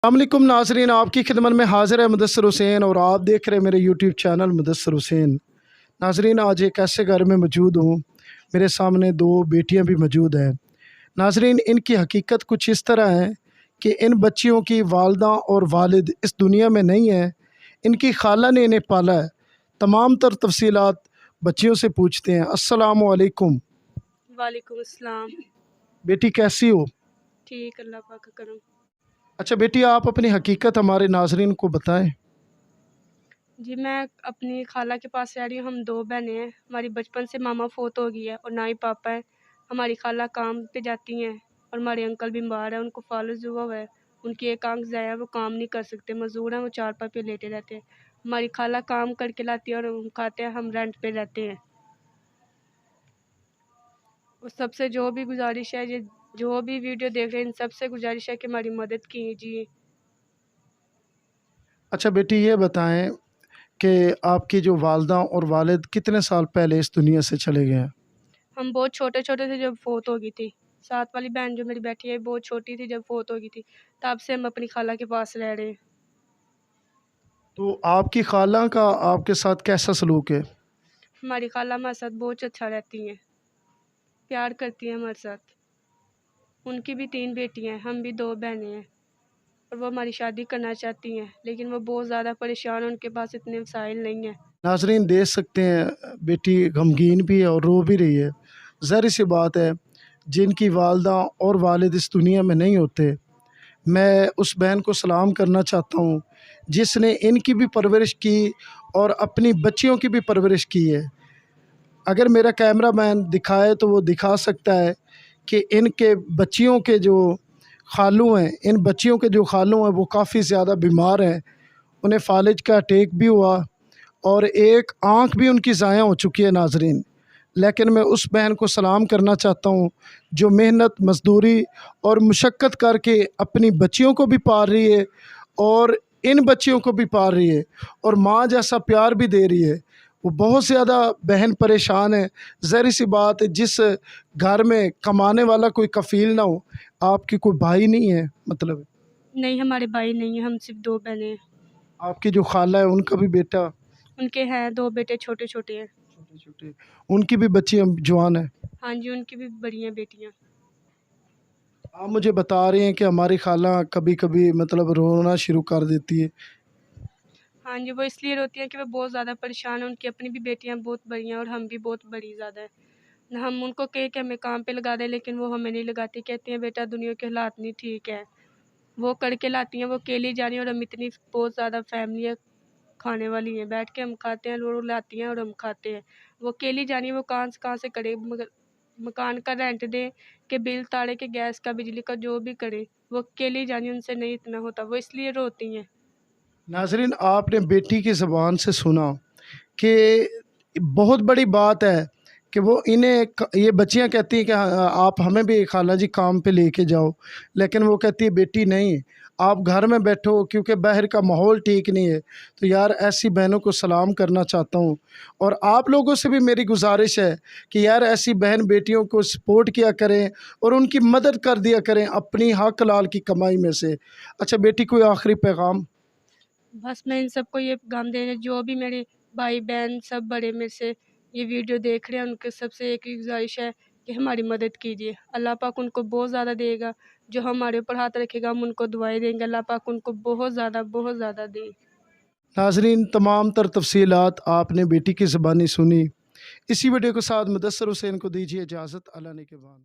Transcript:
السلام علیکم ناظرین، آپ کی خدمت میں حاضر ہے مدثر حسین اور آپ دیکھ رہے ہیں میرے یوٹیوب چینل مدثر حسین۔ ناظرین، آج ایک ایسے گھر میں موجود ہوں، میرے سامنے دو بیٹیاں بھی موجود ہیں۔ ناظرین، ان کی حقیقت کچھ اس طرح ہے کہ ان بچیوں کی والدہ اور والد اس دنیا میں نہیں ہیں، ان کی خالہ نے انہیں پالا ہے۔ تمام تر تفصیلات بچیوں سے پوچھتے ہیں۔ السلام علیکم وعلیکم السلام۔ بیٹی، کیسی ہو؟ ٹھیک، اللہ پاک کا کرم۔ اچھا بیٹی، آپ اپنی حقیقت ہمارے ناظرین کو بتائیں۔ جی، میں اپنی خالہ کے پاس رہ رہی ہوں۔ ہم دو بہنیں ہیں، ہماری بچپن سے ماما فوت ہو گئی ہے اور نہ ہی پاپا ہے۔ ہماری خالہ کام پہ جاتی ہیں اور ہمارے انکل بیمار ہیں، ان کو فالج ہوا ہے، ان کی ایک آنکھ ضائع ہے، وہ کام نہیں کر سکتے، مزدور ہیں، وہ چارپائی پہ لیٹے رہتے ہیں۔ ہماری خالہ کام کر کے لاتی ہے اور ہم کھاتے ہیں، ہم رینٹ پہ رہتے ہیں۔ اور سب سے جو بھی گزارش ہے، جو بھی ویڈیو دیکھ رہے ہیں، ان سب سے گزارش ہے کہ ہماری مدد کیجیے۔ اچھا بیٹی، یہ بتائیں کہ آپ کی جو والدہ اور والد کتنے سال پہلے اس دنیا سے چلے گئے ہیں؟ ہم بہت چھوٹے چھوٹے تھے جب فوت ہو گئی تھی۔ ساتھ والی بہن جو میری بیٹھی ہے بہت چھوٹی تھی جب فوت ہو گئی تھی، تب سے ہم اپنی خالہ کے پاس رہ رہے ہیں۔ تو آپ کی خالہ کا آپ کے ساتھ کیسا سلوک ہے؟ ہماری خالہ ہمارے ساتھ بہت اچھا رہتی ہیں، پیار کرتی ہیں ہمارے ساتھ۔ ان کی بھی 3 بیٹیاں ہیں، ہم بھی 2 بہنیں ہیں، اور وہ ہماری شادی کرنا چاہتی ہیں، لیکن وہ بہت زیادہ پریشان ہیں، ان کے پاس اتنے وسائل نہیں ہیں۔ ناظرین دیکھ سکتے ہیں، بیٹی غمگین بھی ہے اور رو بھی رہی ہے۔ ظاہر سی بات ہے، جن کی والدہ اور والد اس دنیا میں نہیں ہوتے، میں اس بہن کو سلام کرنا چاہتا ہوں جس نے ان کی بھی پرورش کی اور اپنی بچیوں کی بھی پرورش کی ہے۔ اگر میرا کیمرہ مین دکھائے تو وہ دکھا سکتا ہے کہ ان کے بچیوں کے جو خالو ہیں، ان بچیوں کے جو خالو ہیں وہ کافی زیادہ بیمار ہیں، انہیں فالج کا اٹیک بھی ہوا اور ایک آنکھ بھی ان کی ضائع ہو چکی ہے۔ ناظرین، لیکن میں اس بہن کو سلام کرنا چاہتا ہوں جو محنت مزدوری اور مشقت کر کے اپنی بچیوں کو بھی پال رہی ہے اور ان بچیوں کو بھی پال رہی ہے اور ماں جیسا پیار بھی دے رہی ہے۔ وہ بہت زیادہ بہن پریشان ہے۔ ظاہر سی بات ہے، جس گھر میں کمانے والا کوئی کفیل نہ ہو، آپ کی کوئی بھائی نہیں ہے مطلب؟ نہیں، ہمارے بھائی نہیں ہیں، ہم صرف 2 بہنیں ہیں۔ آپ کی جو خالہ ہے ان کا بھی بیٹا؟ ان کے ہیں 2 بیٹے، چھوٹے چھوٹے ہیں۔ چھوٹے چھوٹے، ان کی بھی بچیاں جوان ہیں؟ ہاں جی، ان کی بھی بڑی ہیں بیٹیاں۔ آپ مجھے بتا رہے ہیں کہ ہماری خالہ کبھی کبھی مطلب رونا شروع کر دیتی ہے۔ ہاں جی، وہ اس لیے روتی ہیں کہ وہ بہت زیادہ پریشان ہیں، ان کی اپنی بھی بیٹیاں بہت بڑی ہیں اور ہم بھی بہت بڑی زیادہ ہیں۔ ہم ان کو کہے کہ ہمیں کام پہ لگا دیں، لیکن وہ ہمیں نہیں لگاتی، کہتی ہیں بیٹا دنیا کے حالات نہیں ٹھیک ہے۔ وہ کر کے لاتی ہیں، وہ اکیلی جا رہی ہیں اور ہم اتنی بہت زیادہ فیملی ہے، کھانے والی ہیں، بیٹھ کے ہم کھاتے ہیں، وہ لاتی ہیں اور ہم کھاتے ہیں۔ وہ اکیلی جا رہی ہیں، وہ کہاں سے کرے، مگر مکان کا رینٹ دے کہ بل تاڑے کہ گیس کا بجلی کا جو بھی کرے، وہ اکیلی جانی، ان سے نہیں اتنا ہوتا، وہ اس لیے روتی ہیں۔ ناظرین، آپ نے بیٹی کی زبان سے سنا کہ بہت بڑی بات ہے کہ وہ انہیں یہ بچیاں کہتی ہیں کہ آپ ہمیں بھی خالہ جی کام پہ لے کے جاؤ، لیکن وہ کہتی ہے بیٹی نہیں، آپ گھر میں بیٹھو کیونکہ باہر کا ماحول ٹھیک نہیں ہے۔ تو یار ایسی بہنوں کو سلام کرنا چاہتا ہوں، اور آپ لوگوں سے بھی میری گزارش ہے کہ یار ایسی بہن بیٹیوں کو سپورٹ کیا کریں اور ان کی مدد کر دیا کریں اپنی حق حلال کی کمائی میں سے۔ اچھا بیٹی، کوئی آخری پیغام؟ بس میں ان سب کو یہ پیغام دے رہی ہوں، جو بھی میرے بھائی بہن سب بڑے میرے سے یہ ویڈیو دیکھ رہے ہیں، ان کے سب سے ایک ہی گزارش ہے کہ ہماری مدد کیجیے۔ اللہ پاک ان کو بہت زیادہ دے گا، جو ہمارے اوپر ہاتھ رکھے گا ہم ان کو دعائیں دیں گے، اللہ پاک ان کو بہت زیادہ دے۔ ناظرین، تمام تر تفصیلات آپ نے بیٹی کی زبانی سنی۔ اسی ویڈیو کے ساتھ مدثر حسین کو دیجیے اجازت، اللہ نے کے بعد۔